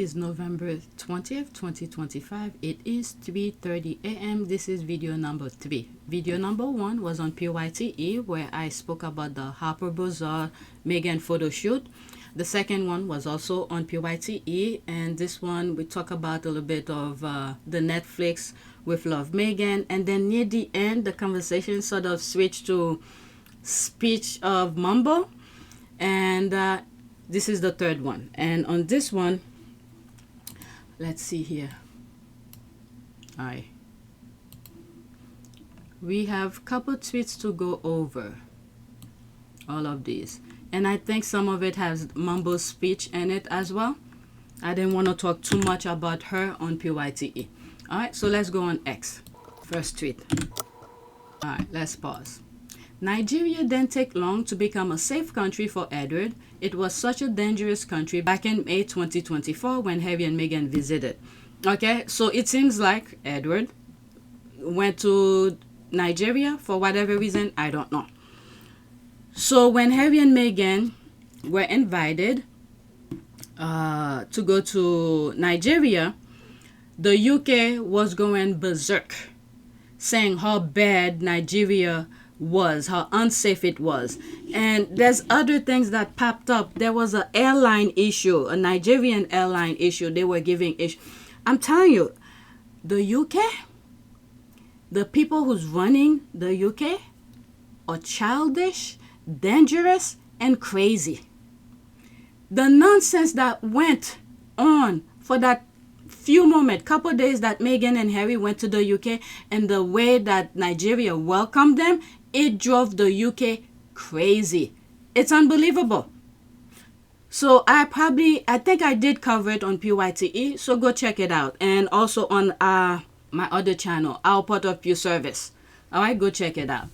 is November 20th, 2025. It is 3:30 a.m. This is video number 3. Video number 1 was on PYTE, where I spoke about the Harper Bazaar Meghan photo shoot. The second one was also on PYTE, and this one we talk about a little bit of the Netflix with Love Meghan, and then near the end the conversation sort of switched to Speech of Mumble, and this is the third one. And on this one, let's see here. All right, we have a couple tweets to go over, all of these, and I think some of it has Mumble speech in it as well. I didn't want to talk too much about her on PYTE. All right, so let's go on X. First tweet. All right, let's pause. Nigeria didn't take long to become a safe country for Edward. It was such a dangerous country back in May 2024 when Harry and Meghan visited. Okay, so it seems like Edward went to Nigeria for whatever reason, I don't know. So when Harry and Meghan were invited to go to Nigeria, the UK was going berserk, saying how bad Nigeria was, how unsafe it was. And there's other things that popped up. There was an airline issue, a Nigerian airline issue. They were giving issue. I'm telling you, the UK, the people who's running the UK are childish, dangerous, and crazy. The nonsense that went on for that few moments, couple days that Meghan and Harry went to the UK, and the way that Nigeria welcomed them, it drove the UK crazy. It's unbelievable. So I think I did cover it on PYTE, so go check it out. And also on my other channel, Our Port of View Service. All right, go check it out.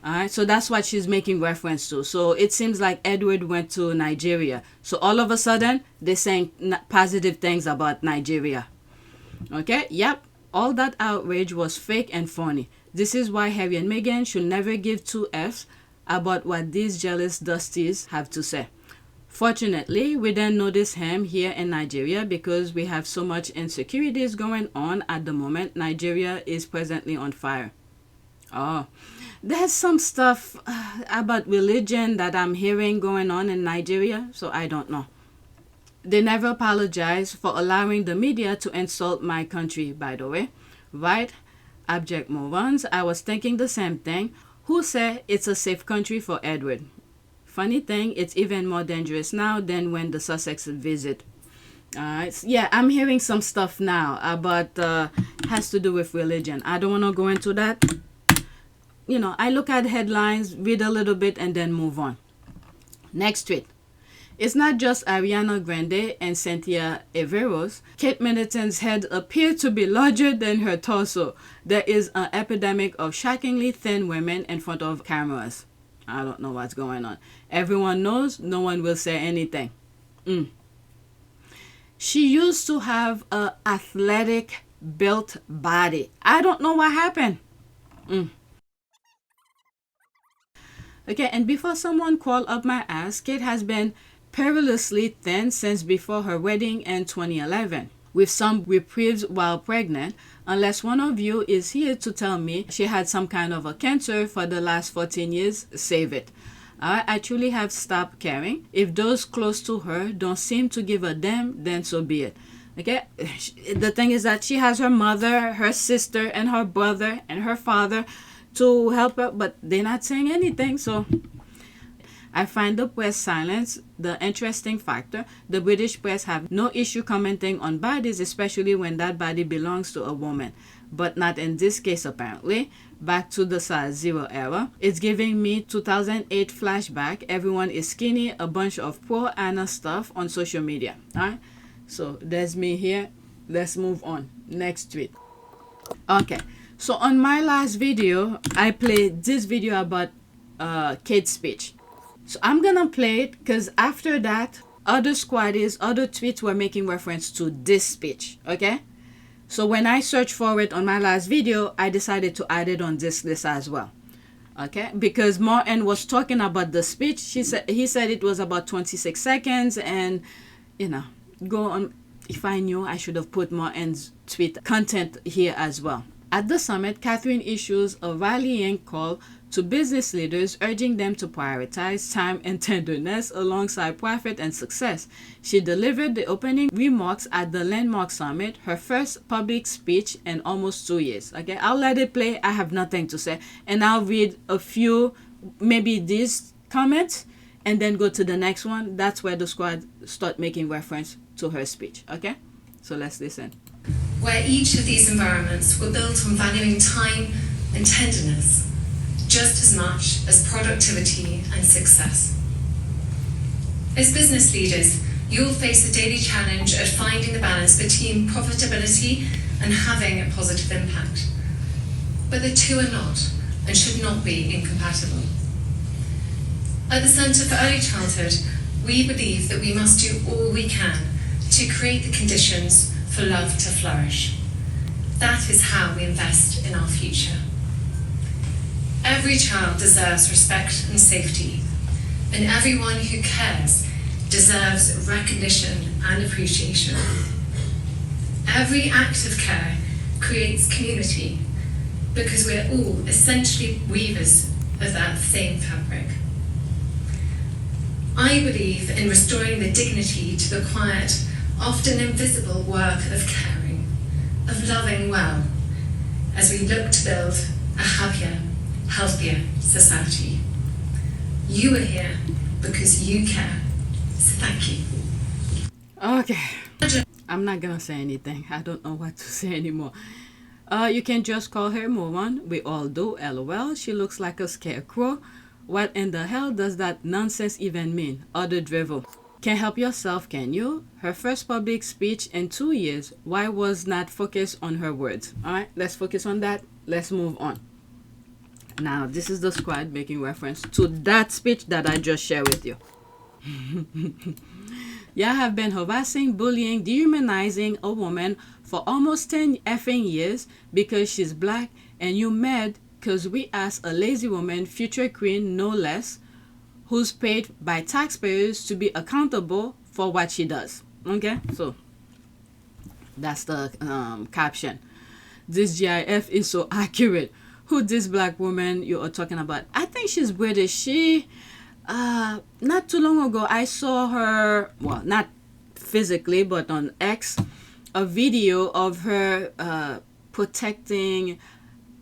All right, so that's what she's making reference to. So it seems like Edward went to Nigeria. So all of a sudden, they're saying positive things about Nigeria. Okay, yep, all that outrage was fake and phony. This is why Harry and Meghan should never give two Fs about what these jealous dusties have to say. Fortunately, we didn't notice him here in Nigeria because we have so much insecurities going on at the moment. Nigeria is presently on fire. Oh, there's some stuff about religion that I'm hearing going on in Nigeria, so I don't know. They never apologize for allowing the media to insult my country, by the way. Right? Abject morons. I was thinking the same thing. Who said it's a safe country for Edward? Funny thing, it's even more dangerous now than when the Sussex visit. Yeah, I'm hearing some stuff now about has to do with religion. I don't want to go into that. You know, I look at headlines, read a little bit, and then move on. Next tweet. It's not just Ariana Grande and Cynthia Erivo's. Kate Middleton's head appeared to be larger than her torso. There is an epidemic of shockingly thin women in front of cameras. I don't know what's going on. Everyone knows, no one will say anything. She used to have an athletic built body. I don't know what happened. Okay, and before someone call up my ass, Kate has been perilously thin since before her wedding in 2011, with some reprieves while pregnant, unless one of you is here to tell me she had some kind of a cancer for the last 14 years, save it. I truly have stopped caring. If those close to her don't seem to give a damn, then so be it. Okay, the thing is that she has her mother, her sister, and her brother, and her father to help her, but they're not saying anything, so I find the press silence the interesting factor. The British press have no issue commenting on bodies, especially when that body belongs to a woman. But not in this case, apparently. Back to the SARS zero era. It's giving me 2008 flashback. Everyone is skinny, a bunch of pro Anna stuff on social media. Alright, so there's me here. Let's move on. Next tweet. Okay, so on my last video, I played this video about Kate's speech. So I'm gonna play it because after that, other squaddies, other tweets were making reference to this speech, okay? So when I searched for it on my last video, I decided to add it on this list as well, okay? Because Martin was talking about the speech. He said it was about 26 seconds and, you know, go on. if I knew, I should have put Martin's tweet content here as well. At the summit, Catherine issues a rallying call to business leaders, urging them to prioritize time and tenderness alongside profit and success. She delivered the opening remarks at the landmark summit, her first public speech in almost 2 years. Okay, I'll let it play. I have nothing to say. And I'll read a few, maybe these comments, and then go to the next one. That's where the squad start making reference to her speech. Okay, so let's listen. Where each of these environments were built on valuing time and tenderness just as much as productivity and success. As business leaders, you'll face the daily challenge of finding the balance between profitability and having a positive impact. But the two are not and should not be incompatible. At the Centre for Early Childhood, we believe that we must do all we can to create the conditions for love to flourish. That is how we invest in our future. Every child deserves respect and safety, and everyone who cares deserves recognition and appreciation. Every act of care creates community because we're all essentially weavers of that same fabric. I believe in restoring the dignity to the quiet, often invisible work of caring, of loving well, as we look to build a happier, healthier society. You are here because you care, so thank you. Okay, I'm not gonna say anything. I don't know what to say anymore. You can just call her Moran. We all do, lol. She looks like a scarecrow. What in the hell does that nonsense even mean? Other drivel. Can't help yourself, can you? Her first public speech in 2 years. Why was not focused on her words? Alright, let's focus on that. Let's move on. Now, this is the squad making reference to that speech that I just shared with you. Y'all have been harassing, bullying, dehumanizing a woman for almost 10 effing years because she's black, and you mad because we asked a lazy woman, future queen no less, who's paid by taxpayers to be accountable for what she does. Okay, so that's the caption. This GIF is so accurate. Who this black woman you are talking about? I think she's British. She not too long ago I saw her, well, not physically but on X, a video of her protecting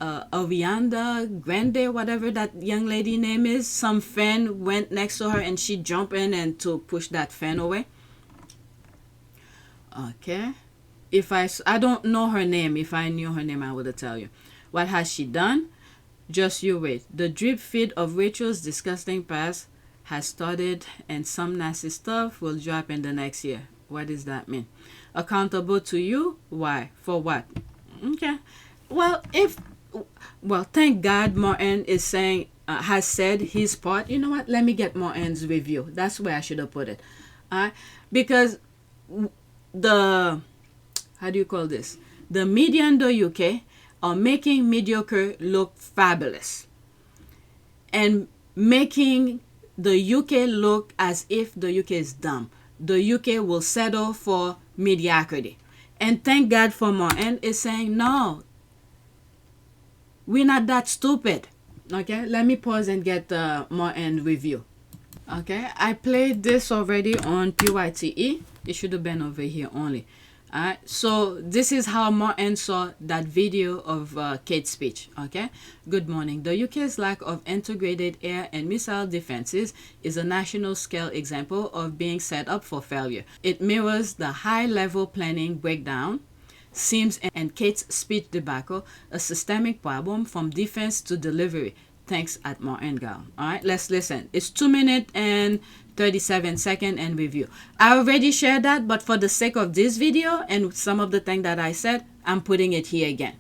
Ariana, Grande, whatever that young lady name is. Some fan went next to her and she jumped in and to push that fan away. Okay, if I don't know her name. If I knew her name, I would tell you. What has she done? Just you wait. The drip feed of Rachel's disgusting past has started, and some nasty stuff will drop in the next year. What does that mean? Accountable to you? Why? For what? Okay. Well, thank God Martin is saying, has said his part. You know what? Let me get Martin's review. That's where I should have put it. Because the, how do you call this? The media in the UK are making mediocre look fabulous and making the UK look as if the UK is dumb. The UK will settle for mediocrity. And thank God for Martin is saying, no, we're not that stupid. Okay, let me pause and get the Martin review. Okay, I played this already on PYTE. It should have been over here only. Alright, so this is how Martin saw that video of Kate's speech. Okay, good morning. The UK's lack of integrated air and missile defenses is a national scale example of being set up for failure. It mirrors the high-level planning breakdown, Sims and Kate's speech debacle, a systemic problem from defense to delivery. Thanks at Martin Gal. Alright, let's listen. It's 2 minutes and 37 seconds and review. I already shared that, but for the sake of this video and some of the things that I said, I'm putting it here again.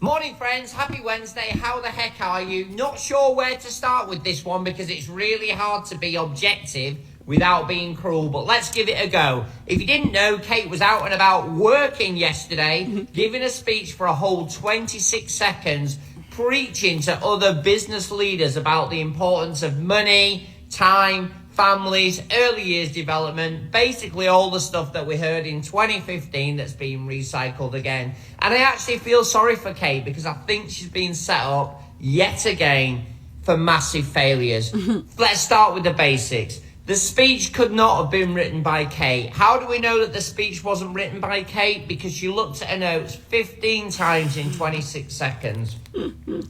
Morning friends, happy Wednesday. How the heck are you? Not sure where to start with this one because it's really hard to be objective without being cruel, but let's give it a go. If you didn't know, Kate was out and about working yesterday, giving a speech for a whole 26 seconds, preaching to other business leaders about the importance of money, time, families, early years development, basically all the stuff that we heard in 2015 that's being recycled again. And I actually feel sorry for Kate because I think she's been set up yet again for massive failures. Let's start with the basics. The speech could not have been written by Kate. How do we know that the speech wasn't written by Kate? Because she looked at her notes 15 times in 26 seconds.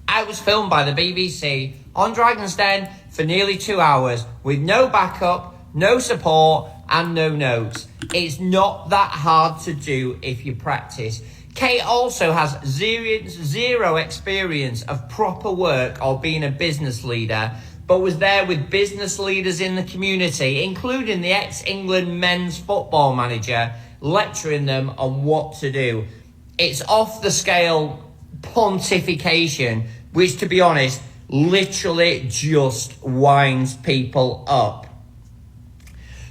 I was filmed by the BBC on Dragon's Den for nearly 2 hours with no backup, no support, and no notes. It's not that hard to do if you practice. Kate also has zero experience of proper work or being a business leader, but was there with business leaders in the community, including the ex-England men's football manager, lecturing them on what to do. It's off the scale pontification, which, to be honest, literally just winds people up.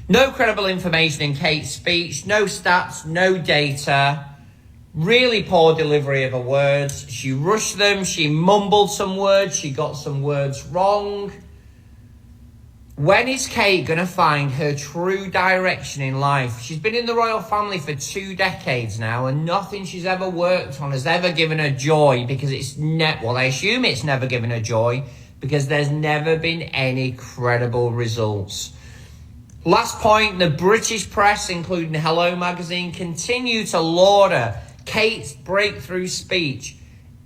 No credible information in Kate's speech, no stats, no data. Really poor delivery of her words. She rushed them, she mumbled some words, she got some words wrong. When is Kate going to find her true direction in life? She's been in the royal family for 2 decades now, and nothing she's ever worked on has ever given her joy, because I assume it's never given her joy, because there's never been any credible results. Last point, the British press, including Hello magazine, continue to laud her. Kate's breakthrough speech.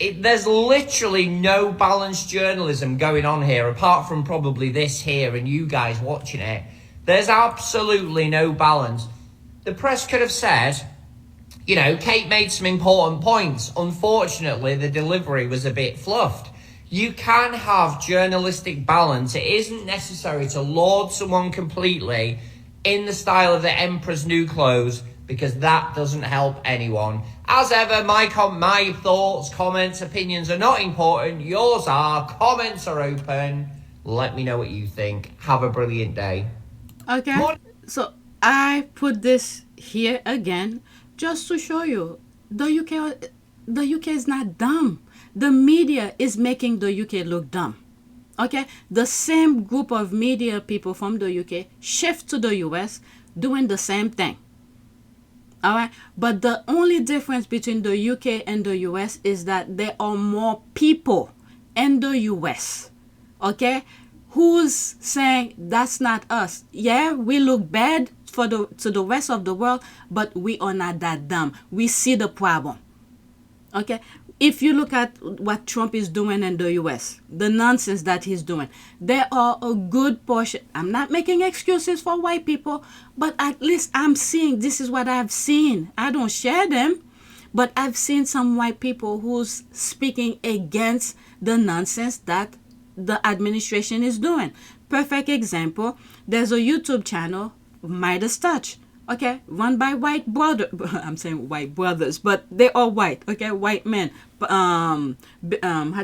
There's literally no balanced journalism going on here, apart from probably this here and you guys watching it. There's absolutely no balance. The press could have said, Kate made some important points. Unfortunately, the delivery was a bit fluffed. You can have journalistic balance. It isn't necessary to laud someone completely in the style of the Emperor's New Clothes, because that doesn't help anyone. As ever, my thoughts, comments, opinions are not important. Yours are. Comments are open. Let me know what you think. Have a brilliant day. Okay, so I put this here again just to show you the UK is not dumb. The media is making the UK look dumb. Okay, the same group of media people from the UK shift to the US doing the same thing. All right, but the only difference between the UK and the US is that there are more people in the US. Okay, who's saying that's not us? Yeah, we look bad to the rest of the world, but we are not that dumb. We see the problem. Okay, if you look at what Trump is doing in the US, the nonsense that he's doing, there are a good portion. I'm not making excuses for white people, but at least I'm seeing, this is what I've seen. I don't share them, but I've seen some white people who's speaking against the nonsense that the administration is doing. Perfect example, there's a YouTube channel, Midas Touch. Okay, run by white brother. I'm saying white brothers, but they are white. Okay, white men. How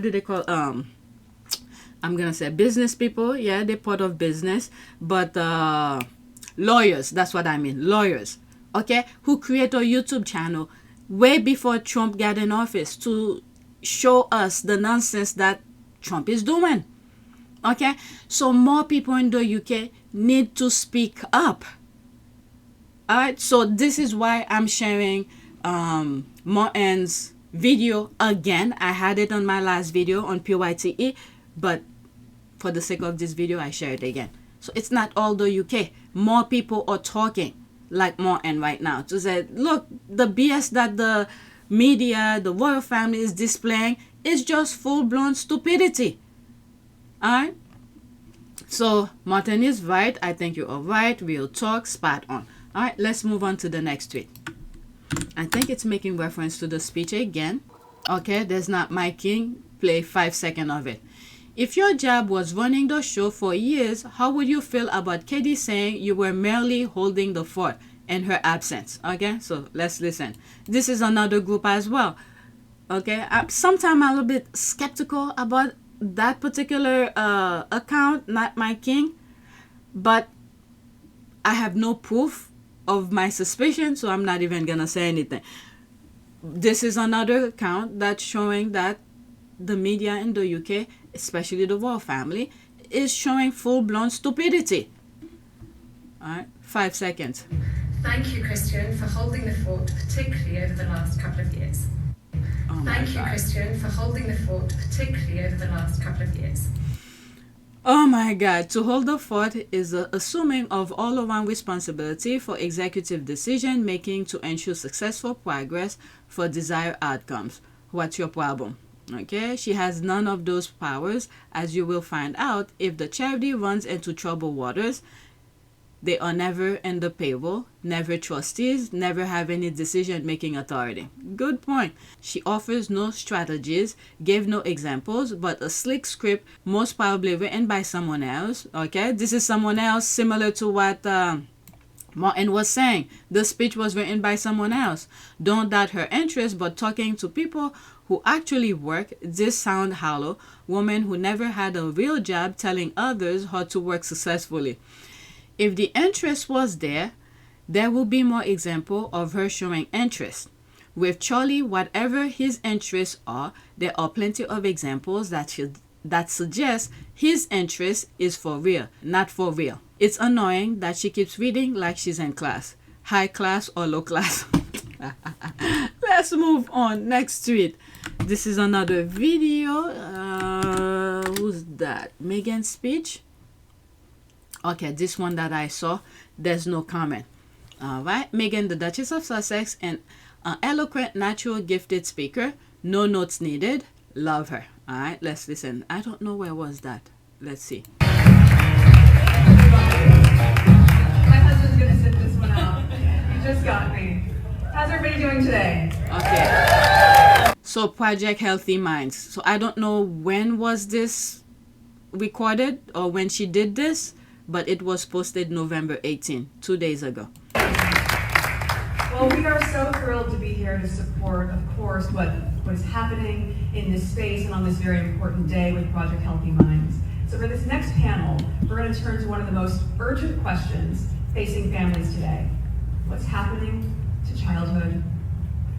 do they call? I'm gonna say business people. Yeah, they're part of business, but lawyers. That's what I mean. Lawyers. Okay, who create a YouTube channel way before Trump got in office to show us the nonsense that Trump is doing. Okay, so more people in the UK need to speak up. Alright, so this is why I'm sharing Martin's video again. I had it on my last video on PYTE, but for the sake of this video, I share it again. So it's not all the UK. More people are talking like Martin right now to say, look, the BS that the media, the royal family is displaying is just full-blown stupidity. Alright? So Martin is right. I think you are right. Real talk, spot on. All right, let's move on to the next tweet. I think it's making reference to the speech again. Okay, there's not my king. Play 5 seconds of it. If your job was running the show for years, how would you feel about Katie saying you were merely holding the fort in her absence? Okay, so let's listen. This is another group as well. Okay, sometimes I'm a little bit skeptical about that particular account, not my king, but I have no proof of my suspicion, so I'm not even gonna say anything. This is another account that's showing that the media in the UK, especially the royal family, is showing full-blown stupidity. All right, 5 seconds. Thank you, Christian, for holding the fort, particularly over the last couple of years. Oh my Thank you, God. Christian, for holding the fort, particularly over the last couple of years. Oh my God, to hold the fort is assuming of all-around responsibility for executive decision making to ensure successful progress for desired outcomes. What's your problem? Okay, she has none of those powers, as you will find out if the charity runs into troubled waters. They are never in the payroll, never trustees, never have any decision-making authority. Good point. She offers no strategies, gave no examples, but a slick script, most probably written by someone else. Okay, this is someone else, similar to what Martin was saying. The speech was written by someone else. Don't doubt her interest, but talking to people who actually work, this sound hollow. Woman who never had a real job telling others how to work successfully. If the interest was there, there will be more example of her showing interest. With Charlie, whatever his interests are, there are plenty of examples that suggest his interest is for real, not for real. It's annoying that she keeps reading like she's in class. High class or low class? Let's move on. Next tweet. This is another video. Who's that? Meghan Speech? Okay, this one that I saw, there's no comment. All right, Meghan, the Duchess of Sussex, and an eloquent, natural, gifted speaker. No notes needed. Love her. All right, let's listen. I don't know where was that. Let's see. My husband's gonna sit this one out. You just got me. How's everybody doing today? Okay. So Project Healthy Minds. So I don't know when was this recorded or when she did this, but it was posted November 18, 2 days ago. Well, we are so thrilled to be here to support, of course, what is happening in this space and on this very important day with Project Healthy Minds. So for this next panel, we're going to turn to one of the most urgent questions facing families today. What's happening to childhood?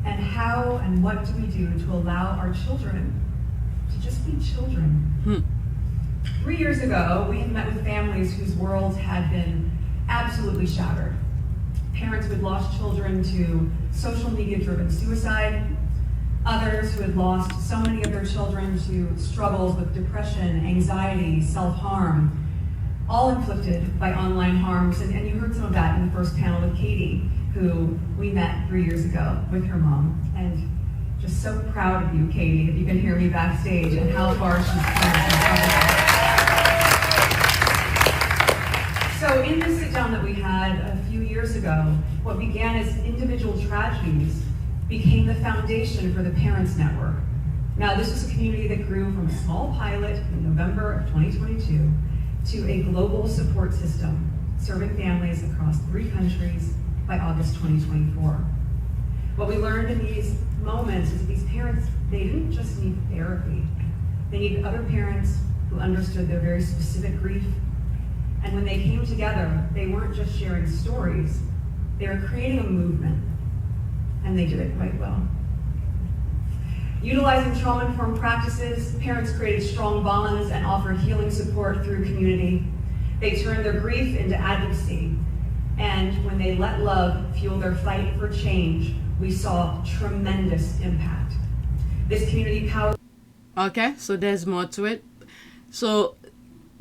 And how and what do we do to allow our children to just be children? 3 years ago, we had met with families whose worlds had been absolutely shattered. Parents who had lost children to social media-driven suicide, others who had lost so many of their children to struggles with depression, anxiety, self-harm, all inflicted by online harms. And you heard some of that in the first panel with Katie, who we met 3 years ago with her mom. And just so proud of you, Katie, if you can hear me backstage and how far she's come. So in this sit-down that we had a few years ago, what began as individual tragedies became the foundation for the Parents Network. Now, this is a community that grew from a small pilot in November of 2022 to a global support system serving families across 3 countries by August 2024. What we learned in these moments is these parents, they didn't just need therapy. They needed other parents who understood their very specific grief. And when they came together, they weren't just sharing stories, they were creating a movement, and they did it quite well. Utilizing trauma-informed practices, parents created strong bonds and offered healing support through community. They turned their grief into advocacy, and when they let love fuel their fight for change, we saw tremendous impact. This community power. Okay, so there's more to it. So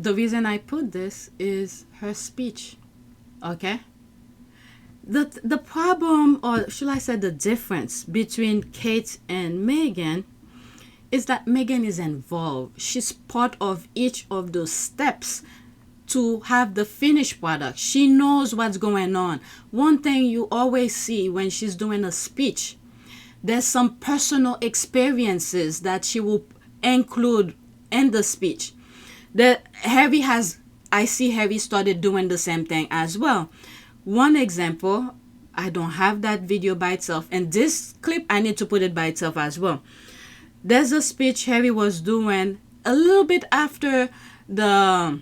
the reason I put this is her speech. Okay? The problem, or should I say the difference between Kate and Meghan is that Meghan is involved. She's part of each of those steps to have the finished product. She knows what's going on. One thing you always see when she's doing a speech, there's some personal experiences that she will include in the speech. I see Harry started doing the same thing as well. One example, I don't have that video by itself, and this clip, I need to put it by itself as well. There's a speech Harry was doing a little bit after the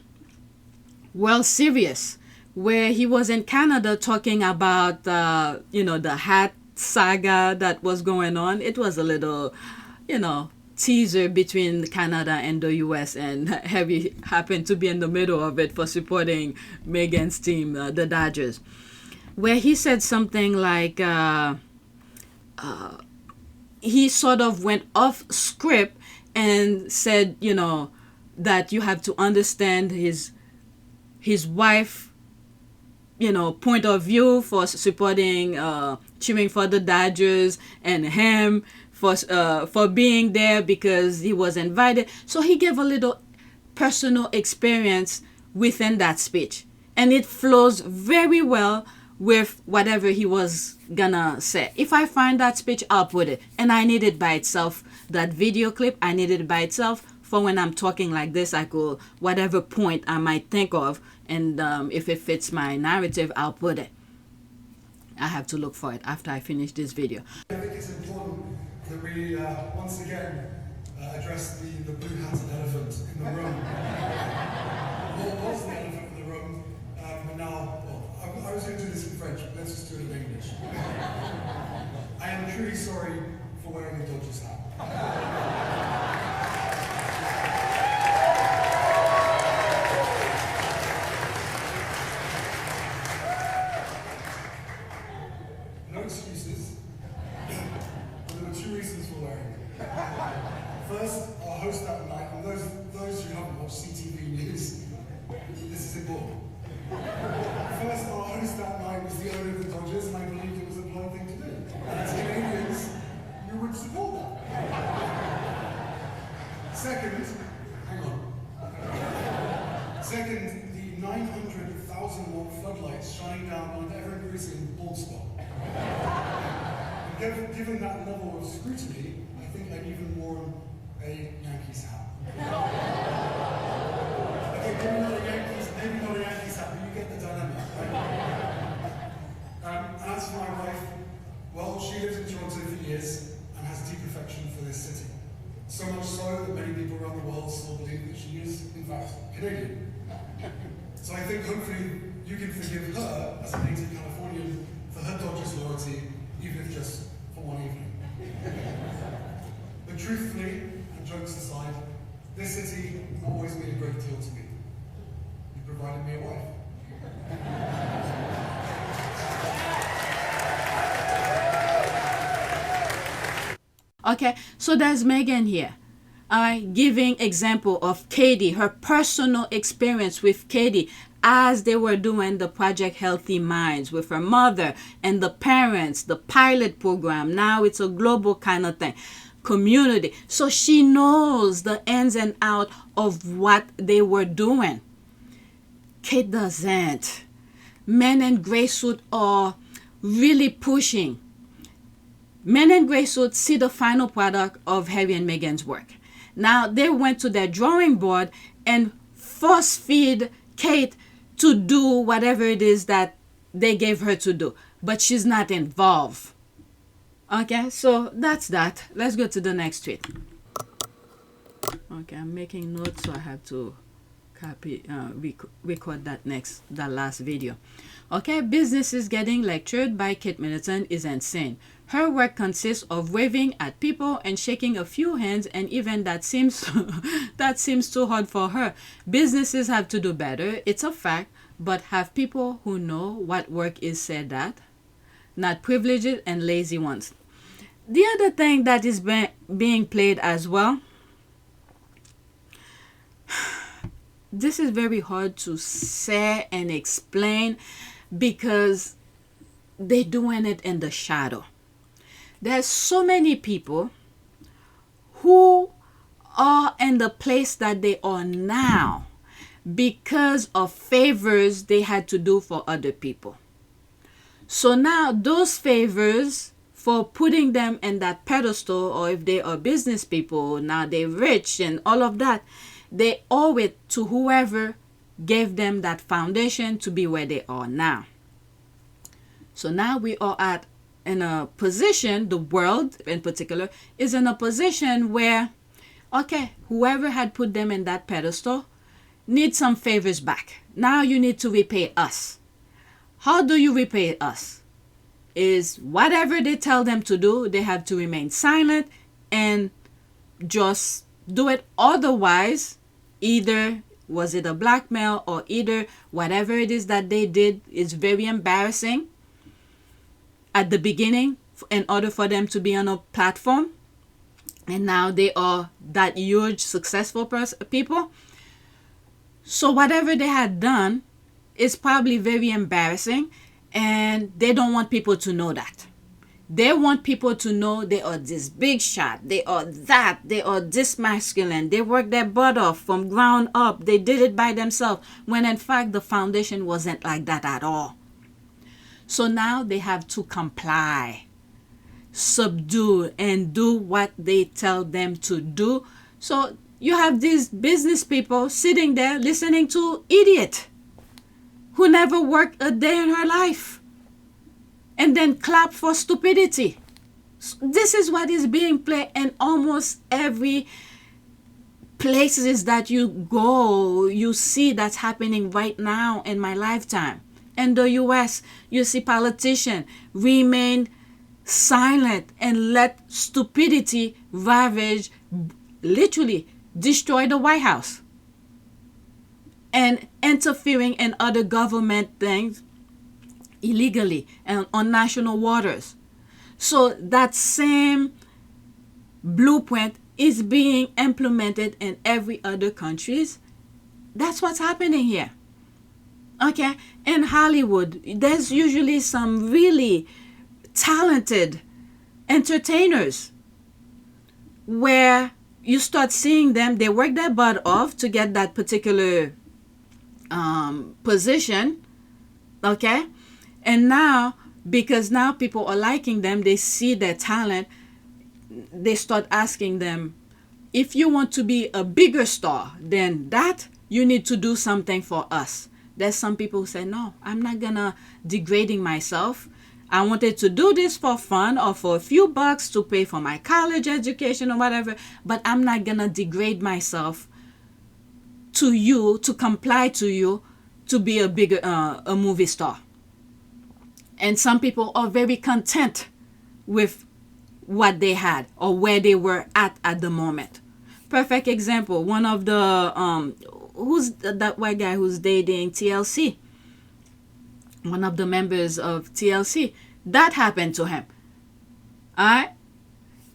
World Series, where he was in Canada talking about, the hat saga that was going on. It was a little, teaser between Canada and the US, and Harry happened to be in the middle of it for supporting Meghan's team, the Dodgers, where he said something like he sort of went off script and said, you know, that you have to understand his wife, you know, point of view for supporting, cheering for the Dodgers, and him for being there because he was invited. So he gave a little personal experience within that speech, and it flows very well with whatever he was gonna say. If I find that speech, I'll put it, and I need it by itself. That video clip, I need it by itself for when I'm talking like this. I could, whatever point I might think of, and if it fits my narrative, I'll put it. I have to look for it after I finish this video. I think it's important that we once again address the blue-hatted elephant in the room. What was the elephant in the room? But now, well, I was going to do this in French, but let's just do it in English. I am truly sorry for wearing a Dodgers hat. No excuses. There were two reasons for wearing it. First, our host that night, and those who haven't watched CTV News, this is important. First, our host that night was the owner of the Dodgers, and I believed it was a polite thing to do. And as Canadians, we would support that. Second, hang on. Second, the 900,000-watt floodlights shining down on an ever-increasing bald spot. Given that level of scrutiny, I think I'd even worn a Yankees hat. Okay, maybe not a Yankees hat, but you get the dilemma, right? And as for my wife, well, she lives in Toronto for years and has deep affection for this city. So much so that many people around the world still believe that she is, in fact, Canadian. So I think hopefully you can forgive her, as a native Californian, for her Dodgers loyalty, even if just for one evening. But truthfully, and jokes aside, this city has always been a great deal to me. You provided me a wife. Okay, so there's Meghan here, giving example of Katie, her personal experience with Katie as they were doing the Project Healthy Minds with her mother and the parents, the pilot program. Now it's a global kind of thing, community. So she knows the ins and outs of what they were doing. Kate doesn't. Men in gray suit are really pushing. Men in gray suits see the final product of Harry and Meghan's work. Now they went to their drawing board and force feed Kate to do whatever it is that they gave her to do, but she's not involved. Okay, so that's that. Let's go to the next tweet. Okay, I'm making notes, so I have to copy, record that last video. Okay, business is getting lectured by Kate Middleton is insane. Her work consists of waving at people and shaking a few hands, and even that seems too hard for her. Businesses have to do better. It's a fact, but have people who know what work is said that, not privileged and lazy ones. The other thing that is being played as well, this is very hard to say and explain because they're doing it in the shadow. There's so many people who are in the place that they are now because of favors they had to do for other people. So now those favors, for putting them in that pedestal, or if they are business people, now they're rich and all of that, they owe it to whoever gave them that foundation to be where they are now. So now we are in a position, the world in particular, is in a position where, okay, whoever had put them in that pedestal needs some favors back. Now you need to repay us. How do you repay us? Is whatever they tell them to do, they have to remain silent and just do it. Otherwise, either was it a blackmail or either whatever it is that they did is very embarrassing at the beginning in order for them to be on a platform, and now they are that huge successful people. So whatever they had done is probably very embarrassing, and they don't want people to know that. They want people to know they are this big shot, they are that, they are this masculine, they worked their butt off from ground up, they did it by themselves, when in fact the foundation wasn't like that at all. So now they have to comply, subdue, and do what they tell them to do. So you have these business people sitting there listening to idiot who never worked a day in her life, and then clap for stupidity. This is what is being played in almost every places that you go. You see that's happening right now in my lifetime. In the US, you see politicians remain silent and let stupidity ravage, literally destroy the White House, and interfering in other government things illegally and on national waters. So that same blueprint is being implemented in every other countries. That's what's happening here. Okay, in Hollywood, there's usually some really talented entertainers where you start seeing them, they work their butt off to get that particular position. Okay, and now, because now people are liking them, they see their talent, they start asking them, if you want to be a bigger star than that, you need to do something for us. There's some people who say, no, I'm not gonna degrading myself. I wanted to do this for fun or for a few bucks to pay for my college education or whatever, but I'm not gonna degrade myself to you, to comply to you, to be a bigger a movie star. And some people are very content with what they had or where they were at the moment. Perfect example, one of the who's that white guy who's dating TLC, one of the members of TLC, that happened to him. All right.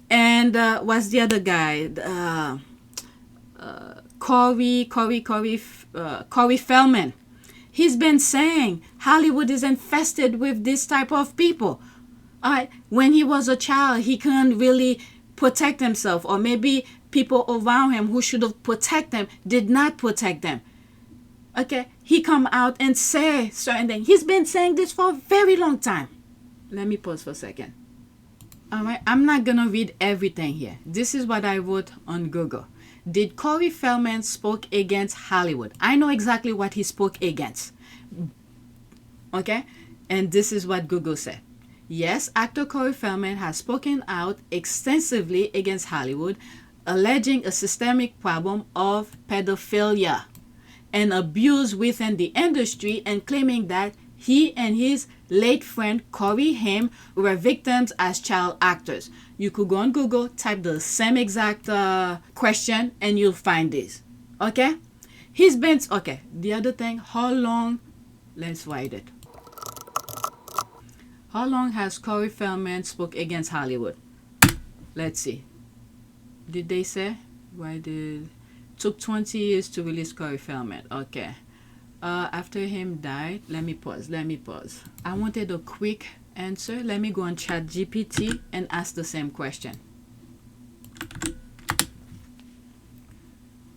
And what's the other guy, Corey Feldman? He's been saying Hollywood is infested with this type of people. All right. When he was a child, he couldn't really protect himself, or maybe people around him who should have protected him did not protect them. Okay, he come out and say certain things. He's been saying this for a very long time. Let me pause for a second. All right, I'm not gonna read everything here. This is what I wrote on Google. Did Corey Feldman spoke against Hollywood? I know exactly what he spoke against. Okay, and this is what Google said. Yes, actor Corey Feldman has spoken out extensively against Hollywood, alleging a systemic problem of pedophilia and abuse within the industry, and claiming that he and his late friend Corey Haim were victims as child actors. You could go on Google, type the same exact question, and you'll find this. Okay? He's been... Okay, the other thing, how long... Let's write it. How long has Corey Feldman spoke against Hollywood? Let's see. Did they say? Why did... Took 20 years to release Corey Feldman. Okay. After him died... Let me pause. I wanted a quick answer. Let me go on ChatGPT and ask the same question.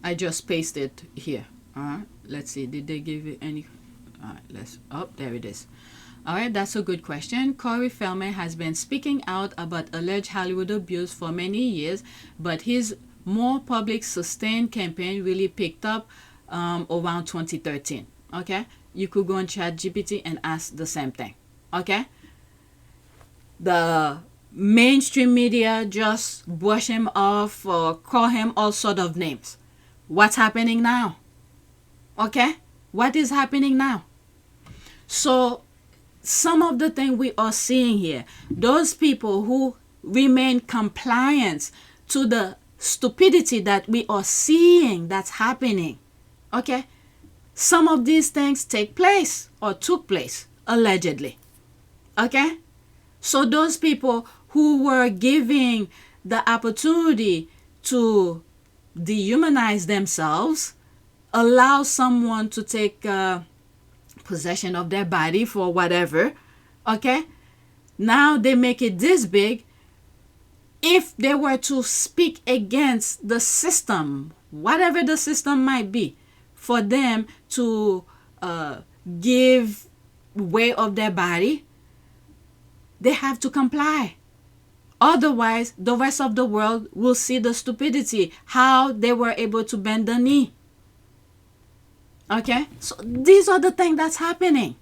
I just pasted it here. Alright. Let's see. Did they give you any... Alright, let's... Oh, there it is. Alright, that's a good question. Corey Feldman has been speaking out about alleged Hollywood abuse for many years, but his more public sustained campaign really picked up around 2013. Okay? You could go on ChatGPT and ask the same thing. Okay? The mainstream media just brush him off or call him all sort of names. What's happening now? Okay? What is happening now? So, some of the things we are seeing here, those people who remain compliant to the stupidity that we are seeing that's happening. Okay? Some of these things take place or took place, allegedly. Okay? So those people who were giving the opportunity to dehumanize themselves, allow someone to take possession of their body for whatever, okay? Now they make it this big. If they were to speak against the system, whatever the system might be, for them to give way of their body, they have to comply. Otherwise, the rest of the world will see the stupidity, how they were able to bend the knee. Okay? So these are the things that's happening.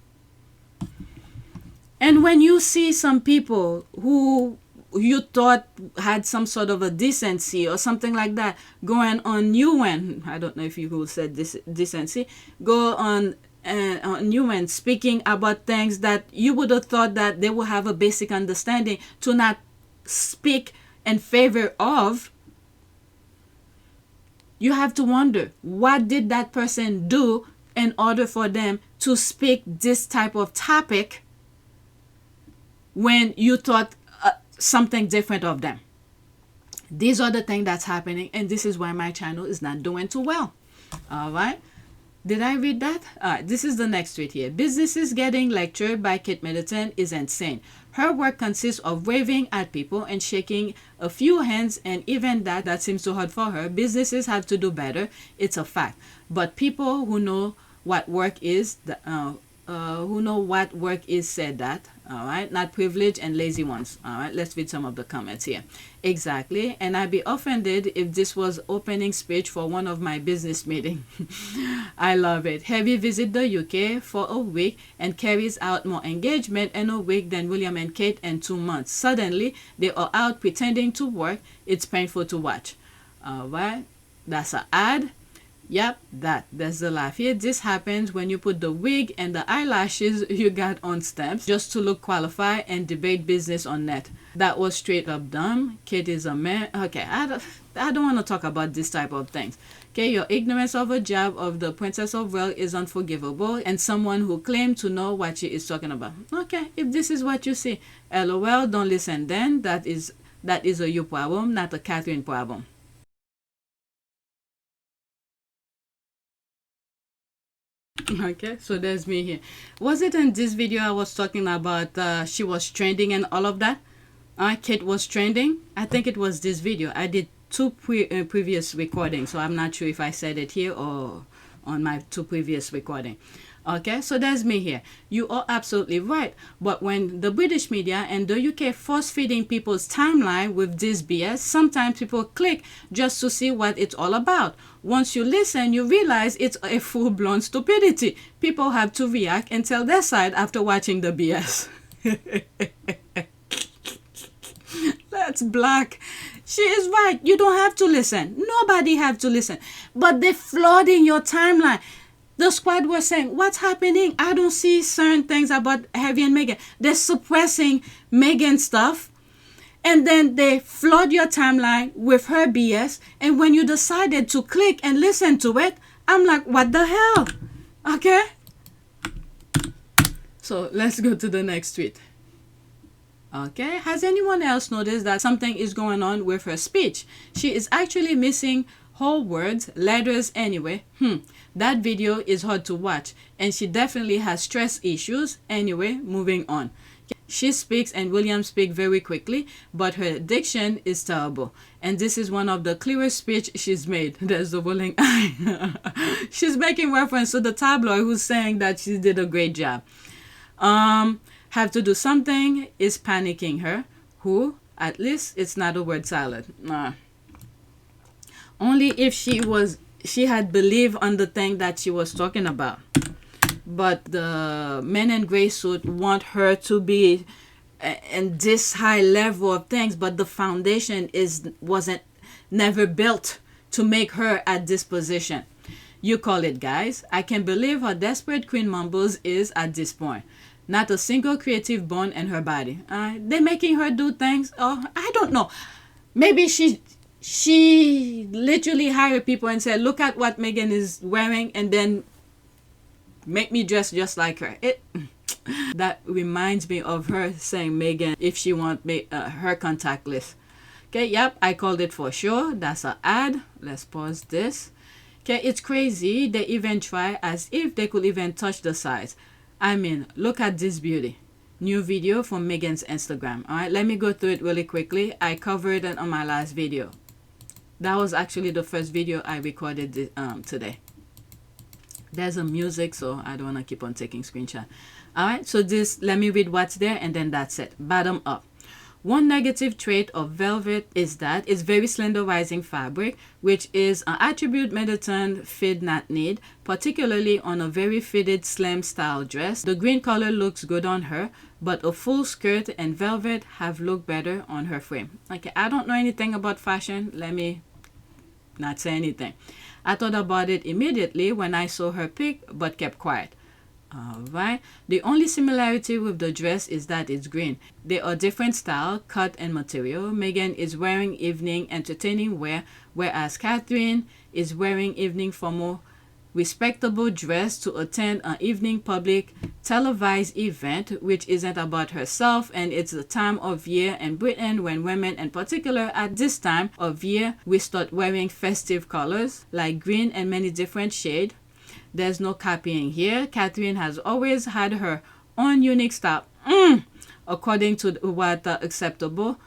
And when you see some people who you thought had some sort of a decency or something like that going on UN, I don't know if you who said this decency, go on UN speaking about things that you would have thought that they would have a basic understanding to not speak in favor of, you have to wonder, what did that person do in order for them to speak this type of topic when you thought something different of them? These are the things that's happening, and this is why my channel is not doing too well. All right. Did I read that? This is the next tweet here. Businesses getting lectured by Kate Middleton is insane. Her work consists of waving at people and shaking a few hands, and even that seems too hard for her. Businesses have to do better. It's a fact. But people who know what work is, said that. All right, not privileged and lazy ones. All right, let's read some of the comments here. Exactly, and I'd be offended if this was opening speech for one of my business meeting. I love it. Heavy visit the UK for a week and carries out more engagement in a week than William and Kate in 2 months. Suddenly, they are out pretending to work. It's painful to watch. All right, that's an ad. Yep, there's the laugh here. This happens when you put the wig and the eyelashes you got on stamps just to look qualified and debate business on net. That was straight up dumb. Kate is a man. Okay, I don't want to talk about this type of things. Okay, your ignorance of a job of the Princess of Wales is unforgivable, and someone who claimed to know what she is talking about. Okay, if this is what you see, LOL, don't listen then. That is a you problem, not a Catherine problem. Okay, so there's me here. Was it in this video I was talking about she was trending and all of that? Kate was trending. I think it was this video. I did two previous recordings, so I'm not sure if I said it here or on my 2 previous recordings. Okay, so there's me here. You are absolutely right. But when the British media and the UK force feeding people's timeline with this BS, sometimes people click just to see what it's all about. Once you listen, you realize it's a full-blown stupidity. People have to react and tell their side after watching the BS. That's black. She is right. You don't have to listen. Nobody have to listen. But they're flooding your timeline. The squad was saying, what's happening? I don't see certain things about Harry and Meghan. They're suppressing Meghan stuff. And then they flood your timeline with her BS. And when you decided to click and listen to it, I'm like, what the hell? Okay? So let's go to the next tweet. Okay, has anyone else noticed that something is going on with her speech? She is actually missing whole words, letters anyway. That video is hard to watch, and she definitely has stress issues. Anyway, moving on. She speaks and William speaks very quickly, but her diction is terrible. And this is one of the clearest speech she's made. There's the rolling eye. She's making reference to the tabloid who's saying that she did a great job. Have to do something is panicking her. Who? At least it's not a word salad. Only if she had believed on the thing that she was talking about. But the men in gray suit want her to be in this high level of things, but the foundation wasn't never built to make her at this position. You call it, guys. I can believe how desperate Queen Mumbles is at this point. Not a single creative bone in her body. They're making her do things. Oh, I don't know. Maybe she she literally hired people and said, look at what Meghan is wearing and then make me dress just like her. That reminds me of her saying Meghan if she want her contact list. Okay, yep, I called it for sure. That's an ad. Let's pause this. Okay, it's crazy. They even try as if they could even touch the sides. I mean, look at this beauty. New video from Meghan's Instagram. All right, let me go through it really quickly. I covered it on my last video. That was actually the first video I recorded today. There's a music, so I don't want to keep on taking screenshot. All right, so this, let me read what's there and then that's it. Bottom up. One negative trait of velvet is that it's very slenderizing fabric, which is an attribute Middleton did not need, particularly on a very fitted slim style dress. The green color looks good on her, but a full skirt and velvet have looked better on her frame. Okay, I don't know anything about fashion. Let me not say anything. I thought about it immediately when I saw her pic, but kept quiet. Alright, the only similarity with the dress is that it's green. They are different style, cut, and material. Meghan is wearing evening entertaining wear, whereas Catherine is wearing evening formal respectable dress to attend an evening public televised event, which isn't about herself, and it's the time of year in Britain when women, in particular at this time of year, we start wearing festive colors like green and many different shades. There's no copying here. Catherine has always had her own unique style, according to what acceptable,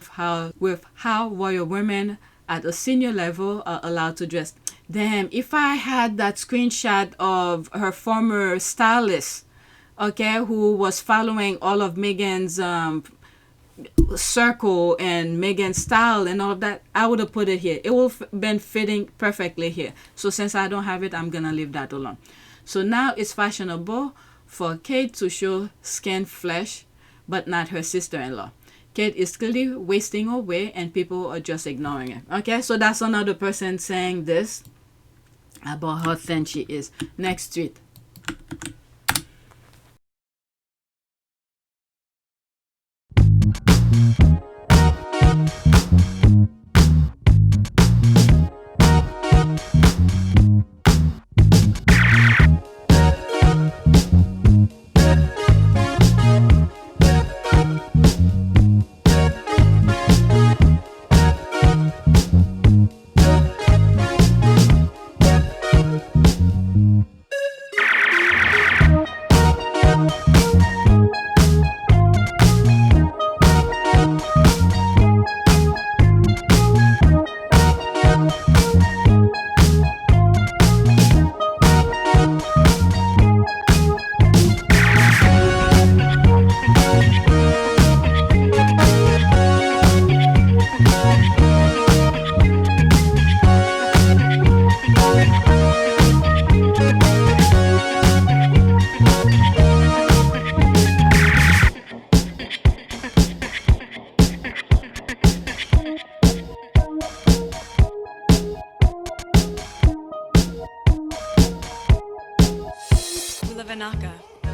with how royal women at a senior level are allowed to dress. Damn, if I had that screenshot of her former stylist, okay, who was following all of Meghan's circle and Meghan's style and all of that, I would have put it here. It would have been fitting perfectly here. So since I don't have it, I'm gonna leave that alone. So now it's fashionable for Kate to show skin flesh, but not her sister-in-law. Kate is clearly wasting away and people are just ignoring it. Okay, so that's another person saying this about how thin she is. Next tweet.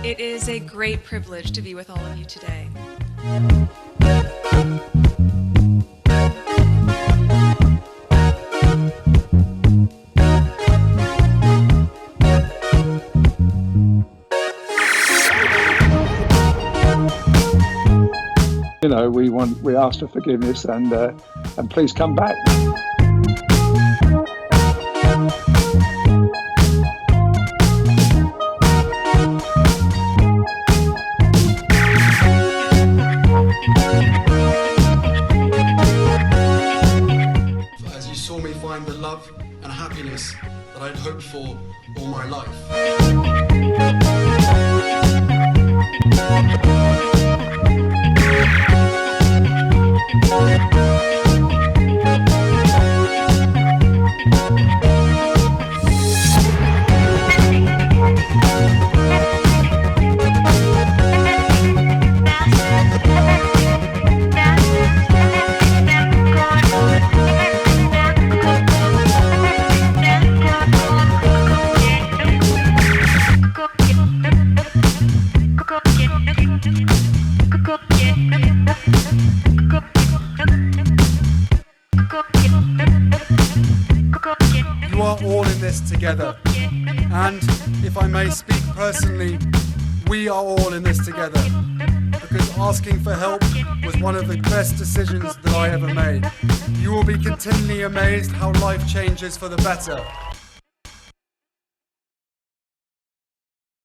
It is a great privilege to be with all of you today. You know, we ask for forgiveness and please come back. As you saw me find the love and happiness that I'd hoped for all my life. together. And if I may speak personally, we are all in this together, because asking for help was one of the best decisions that I ever made. You will be continually amazed how life changes for the better.